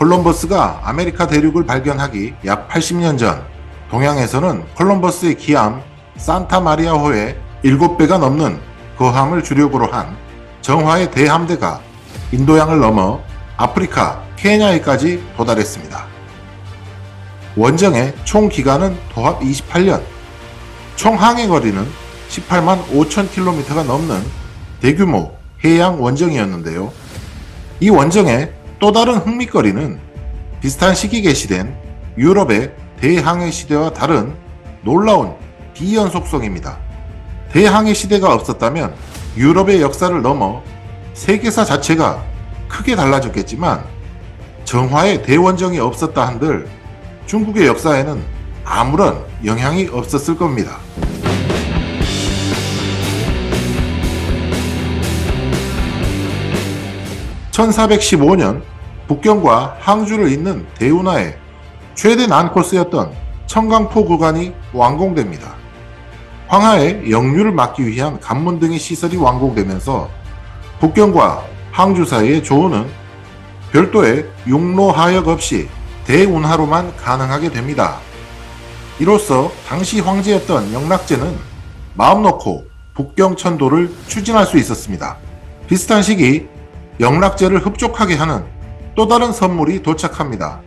콜럼버스가 아메리카 대륙을 발견하기 약 80년 전, 동양에서는 콜럼버스의 기함 산타마리아호의 7배가 넘는 거함을 주력으로 한 정화의 대함대가 인도양을 넘어 아프리카 케냐에까지 도달했습니다. 원정의 총 기간은 도합 28년, 총 항해 거리는 18만 5천 킬로미터가 넘는 대규모 해양 원정이었는데요. 이 원정의 또 다른 흥미거리는 비슷한 시기 개시된 유럽의 대항해 시대와 다른 놀라운 비연속성입니다. 대항해 시대가 없었다면 유럽의 역사를 넘어 세계사 자체가 크게 달라졌겠지만, 정화의 대원정이 없었다 한들 중국의 역사에는 아무런 영향이 없었을 겁니다. (1415년) 북경과 항주를 잇는 대운하의 최대 난코스였던 청강포 구간이 완공됩니다. 황하의 역류를 막기 위한 관문 등의 시설이 완공되면서 북경과 항주 사이의 조우는 별도의 육로 하역 없이 대운하로만 가능하게 됩니다. 이로써 당시 황제였던 영락제는 마음 놓고 북경 천도를 추진할 수 있었습니다. 비슷한 시기 영락제를 흡족하게 하는 또 다른 선물이 도착합니다.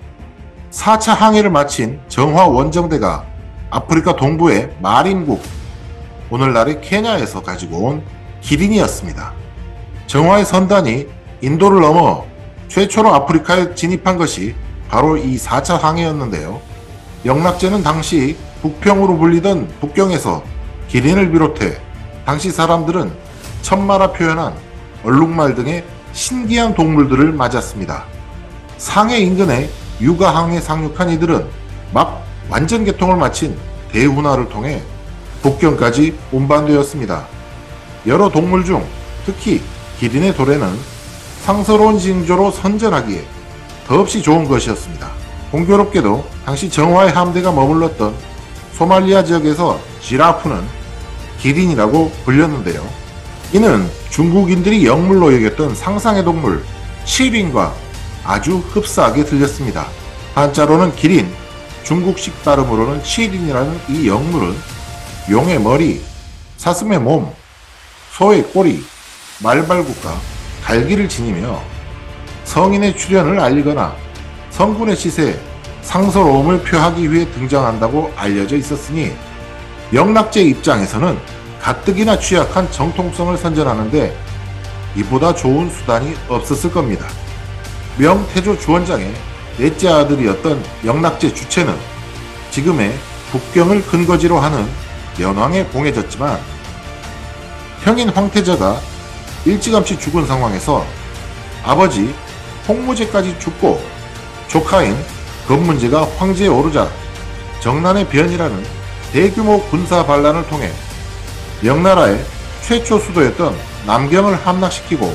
4차 항해를 마친 정화 원정대가 아프리카 동부의 마림국, 오늘날의 케냐에서 가지고 온 기린이었습니다. 정화의 선단이 인도를 넘어 최초로 아프리카에 진입한 것이 바로 이 4차 항해였는데요. 영락제는 당시 북평으로 불리던 북경에서 기린을 비롯해 당시 사람들은 천마라 표현한 얼룩말 등의 신기한 동물들을 맞았습니다. 상해 인근에 육아항에 상륙한 이들은 막 완전 개통을 마친 대운하를 통해 북경까지 운반되었습니다. 여러 동물 중 특히 기린의 도래는 상스러운 징조로 선전하기에 더없이 좋은 것이었습니다. 공교롭게도 당시 정화의 함대가 머물렀던 소말리아 지역에서 지라프는 기린이라고 불렸는데요. 이는 중국인들이 영물로 여겼던 상상의 동물 치린과 아주 흡사하게 들렸습니다. 한자로는 기린, 중국식 발음으로는 치린이라는 이 영물은 용의 머리, 사슴의 몸, 소의 꼬리, 말발굽과 갈기를 지니며 성인의 출현을 알리거나 성군의 시세에 상서로움을 표하기 위해 등장한다고 알려져 있었으니, 영락제 입장에서는 가뜩이나 취약한 정통성을 선전하는데 이보다 좋은 수단이 없었을 겁니다. 명태조 주원장의 넷째 아들이었던 영락제 주체는 지금의 북경을 근거지로 하는 연왕에 봉해졌지만, 형인 황태자가 일찌감치 죽은 상황에서 아버지 홍무제까지 죽고 조카인 건문제가 황제에 오르자 정난의 변이라는 대규모 군사 반란을 통해 명나라의 최초 수도였던 남경을 함락시키고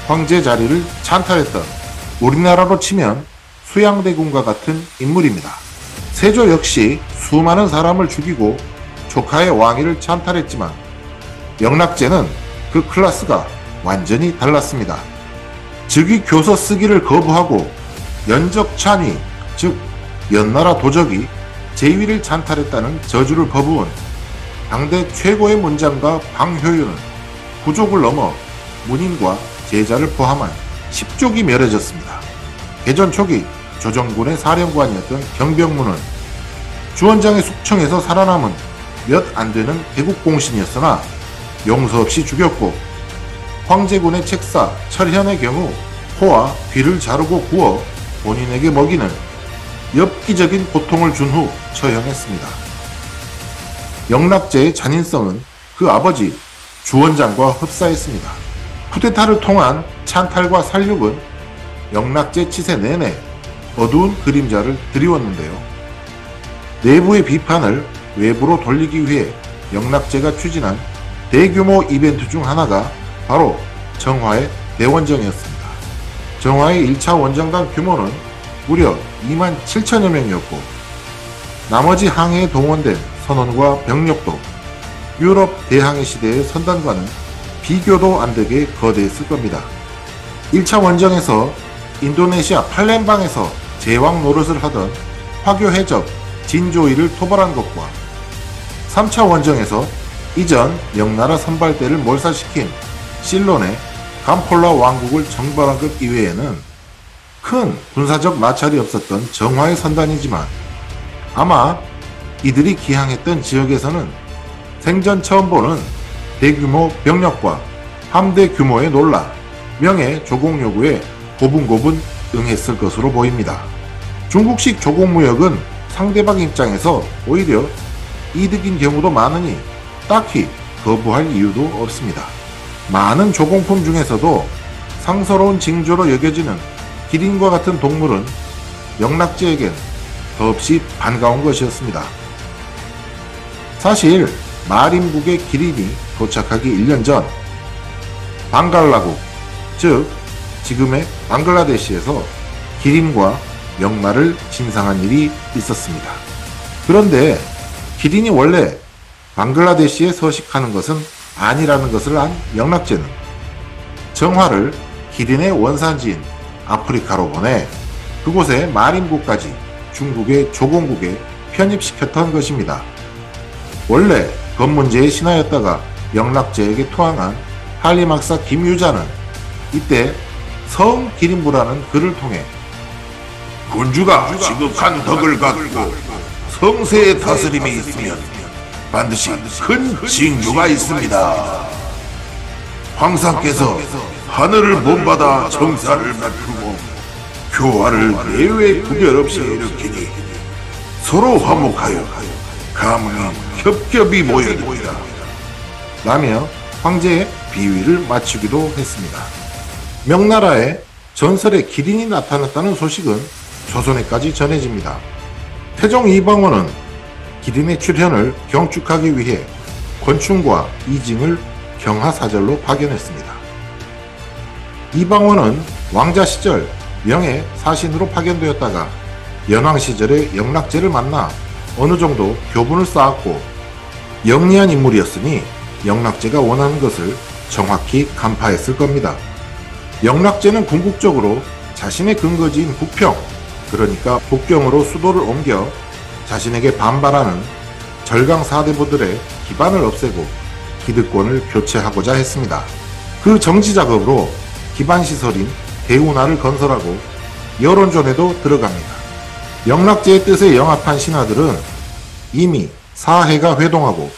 황제 자리를 찬탈했던, 우리나라로 치면 수양대군과 같은 인물입니다. 세조 역시 수많은 사람을 죽이고 조카의 왕위를 찬탈했지만 영락제는 그 클래스가 완전히 달랐습니다. 즉위 교서 쓰기를 거부하고 연적찬위, 즉 연나라 도적이 제위를 찬탈했다는 저주를 퍼부은 당대 최고의 문장가 방효유는 부족을 넘어 문인과 제자를 포함한 10족이 멸해졌습니다. 개전 초기 조정군의 사령관이었던 경병문은 주원장의 숙청에서 살아남은 몇 안되는 개국공신이었으나 용서 없이 죽였고, 황제군의 책사 철현의 경우 코와 귀를 자르고 구워 본인에게 먹이는 엽기적인 고통을 준 후 처형했습니다. 영락제의 잔인성은 그 아버지 주원장과 흡사했습니다. 쿠데타를 통한 찬탈과 살육은 영락제 치세 내내 어두운 그림자를 드리웠는데요. 내부의 비판을 외부로 돌리기 위해 영락제가 추진한 대규모 이벤트 중 하나가 바로 정화의 대원정이었습니다. 정화의 1차 원정단 규모는 무려 2만 7천여 명이었고, 나머지 항해에 동원된 선원과 병력도 유럽 대항해 시대의 선단과는 비교도 안되게 거대했을 겁니다. 1차 원정에서 인도네시아 팔렘방에서 제왕 노릇을 하던 화교 해적 진조이를 토벌한 것과 3차 원정에서 이전 명나라 선발대를 몰살시킨 실론의 감폴라 왕국을 정벌한 것 이외에는 큰 군사적 마찰이 없었던 정화의 선단이지만 아마 이들이 기항했던 지역에서는 생전 처음 보는 대규모 병력과 함대 규모의 논란, 명예 조공 요구에 고분고분 응했을 것으로 보입니다. 중국식 조공무역은 상대방 입장에서 오히려 이득인 경우도 많으니 딱히 거부할 이유도 없습니다. 많은 조공품 중에서도 상서로운 징조로 여겨지는 기린과 같은 동물은 영락제에겐 더없이 반가운 것이었습니다. 사실 마림국의 기린이 도착하기 1년 전 방갈라국, 즉 지금의 방글라데시에서 기린과 명나를 진상한 일이 있었습니다. 그런데 기린이 원래 방글라데시에 서식하는 것은 아니라는 것을 안 영락제는 정화를 기린의 원산지인 아프리카로 보내 그곳의 마림국까지 중국의 조공국에 편입시켰던 것입니다. 원래 건문제의 신하였다가 영락제에게 투항한 한림학사 김유자는 이때 성 기린부라는 글을 통해 군주가 지극한 덕을 갖고 성세의 다스림에 있으면 반드시 큰 징조가 있습니다. 황상께서 하늘을 본받아 정사를 베풀고 교화를 내외 구별 없이 일으키니 서로 화목하여 가문이 겹겹이 모여듭니다. 라며 황제의 비위를 맞추기도 했습니다. 명나라에 전설의 기린이 나타났다는 소식은 조선에까지 전해집니다. 태종 이방원은 기린의 출현을 경축하기 위해 권충과 이징을 경하사절로 파견했습니다. 이방원은 왕자 시절 명의 사신으로 파견되었다가 연왕 시절에 영락제를 만나 어느 정도 교분을 쌓았고 영리한 인물이었으니 영락제가 원하는 것을 정확히 간파했을 겁니다. 영락제는 궁극적으로 자신의 근거지인 북평, 그러니까 북경으로 수도를 옮겨 자신에게 반발하는 절강 사대부들의 기반을 없애고 기득권을 교체하고자 했습니다. 그 정치 작업으로 기반시설인 대운하를 건설하고 여론전에도 들어갑니다. 영락제의 뜻에 영합한 신하들은 이미 사해가 회동하고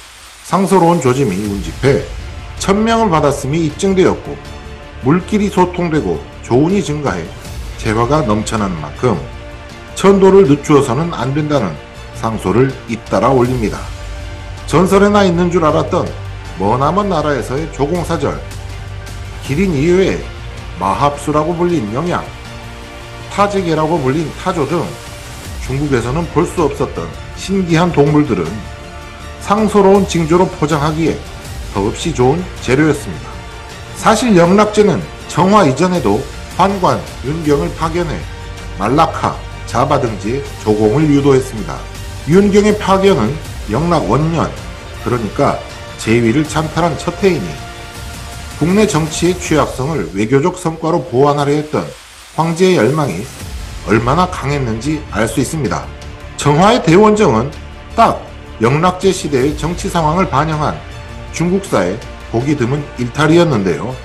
상서로운 조짐이 운집해 천명을 받았음이 입증되었고 물길이 소통되고 조운이 증가해 재화가 넘쳐나는 만큼 천도를 늦추어서는 안 된다는 상소를 잇따라 올립니다. 전설에나 있는 줄 알았던 머나먼 나라에서의 조공사절, 기린 이외에 마합수라고 불린 영양, 타제개라고 불린 타조 등 중국에서는 볼 수 없었던 신기한 동물들은 상서로운 징조로 포장하기에 더없이 좋은 재료였습니다. 사실 영락제는 정화 이전에도 환관, 윤경을 파견해 말라카, 자바 등지에 조공을 유도했습니다. 윤경의 파견은 영락 원년, 그러니까 제위를 찬탈한 첫 해이니 국내 정치의 취약성을 외교적 성과로 보완하려 했던 황제의 열망이 얼마나 강했는지 알 수 있습니다. 정화의 대원정은 딱 영락제 시대의 정치 상황을 반영한 중국사의 보기 드문 일탈이었는데요.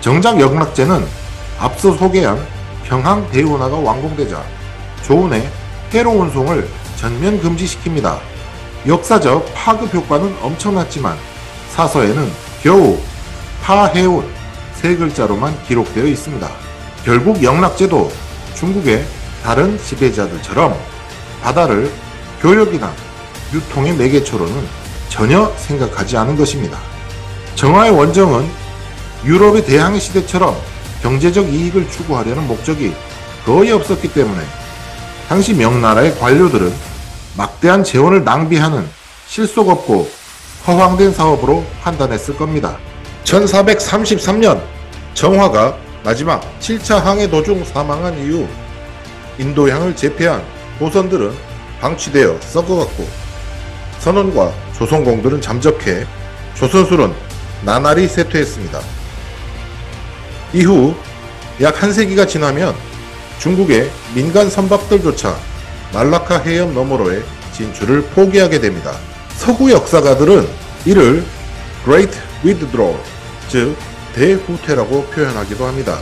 정작 영락제는 앞서 소개한 평항 대운하가 완공되자 조운의 해로 운송을 전면 금지시킵니다. 역사적 파급 효과는 엄청났지만 사서에는 겨우 파해운 세 글자로만 기록되어 있습니다. 결국 영락제도 중국의 다른 지배자들처럼 바다를 교역이나 유통의 매개체로는 전혀 생각하지 않은 것입니다. 정화의 원정은 유럽의 대항해 시대처럼 경제적 이익을 추구하려는 목적이 거의 없었기 때문에 당시 명나라의 관료들은 막대한 재원을 낭비하는 실속 없고 허황된 사업으로 판단했을 겁니다. 1433년 정화가 마지막 7차 항해 도중 사망한 이후 인도양을 제패한 조선들은 방치되어 썩어갔고 선원과 조선공들은 잠적해 조선술은 나날이 쇠퇴했습니다. 이후 약 한 세기가 지나면 중국의 민간 선박들조차 말라카 해협 너머로의 진출을 포기하게 됩니다. 서구 역사가들은 이를 Great Withdrawal, 즉 대후퇴라고 표현하기도 합니다.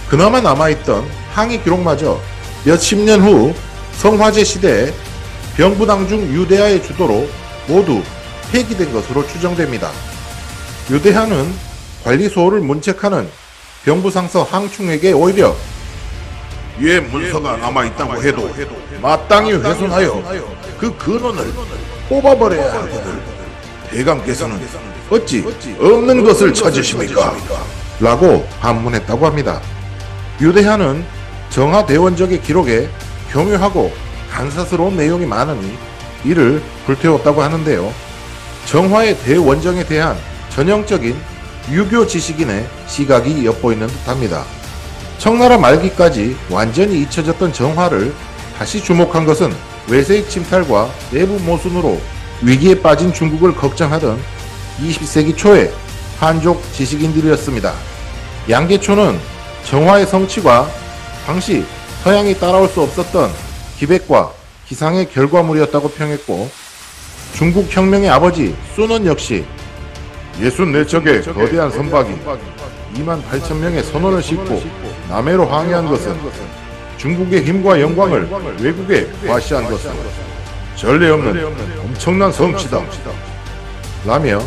그나마 남아있던 항해 기록마저 몇십 년 후 성화제 시대에 병부당중 유대하의 주도로 모두 폐기된 것으로 추정됩니다. 유대하는 관리 소홀을 문책하는 병부상서 항충에게 오히려 유해 문서가 남아있다고 해도 마땅히 훼손하여 그 근원을 뽑아버려야 하거늘 대감께서는 어찌 없는 것을 찾으십니까? 라고 반문했다고 합니다. 유대하는 정하 대원적의 기록에 교묘하고 간사스러운 내용이 많으니 이를 불태웠다고 하는데요. 정화의 대원정에 대한 전형적인 유교 지식인의 시각이 엿보이는 듯합니다. 청나라 말기까지 완전히 잊혀졌던 정화를 다시 주목한 것은 외세의 침탈과 내부 모순으로 위기에 빠진 중국을 걱정하던 20세기 초의 한족 지식인들이었습니다. 양계초는 정화의 성취가 당시 서양이 따라올 수 없었던 기백과 기상의 결과물이었다고 평했고, 중국 혁명의 아버지 순원 역시 64척의 거대한 선박이 28,000명의 선원을 싣고 남해로 항해한 것은 중국의 힘과 영광을 외국에 과시한 것은 전례 없는 엄청난 성취다 라며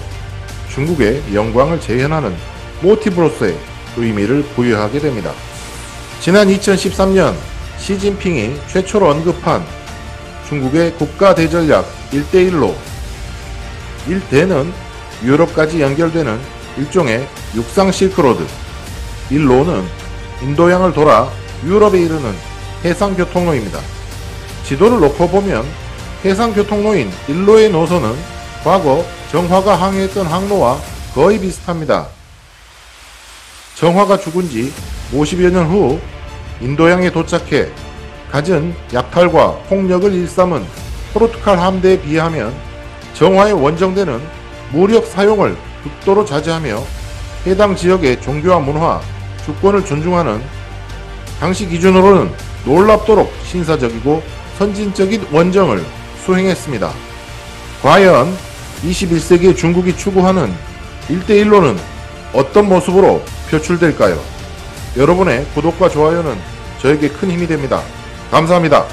중국의 영광을 재현하는 모티브로서의 의미를 부여하게 됩니다. 지난 2013년 시진핑이 최초로 언급한 중국의 국가대전략 1대1로 1대는 유럽까지 연결되는 일종의 육상 실크로드, 1로는 인도양을 돌아 유럽에 이르는 해상교통로입니다. 지도를 놓고 보면 해상교통로인 1로의 노선은 과거 정화가 항해했던 항로와 거의 비슷합니다. 정화가 죽은 지 50여 년 후 인도양에 도착해 갖은 약탈과 폭력을 일삼은 포르투갈 함대에 비하면 정화의 원정대는 무력 사용을 극도로 자제하며 해당 지역의 종교와 문화, 주권을 존중하는 당시 기준으로는 놀랍도록 신사적이고 선진적인 원정을 수행했습니다. 과연 21세기의 중국이 추구하는 1대1로는 어떤 모습으로 표출될까요? 여러분의 구독과 좋아요는 저에게 큰 힘이 됩니다. 감사합니다.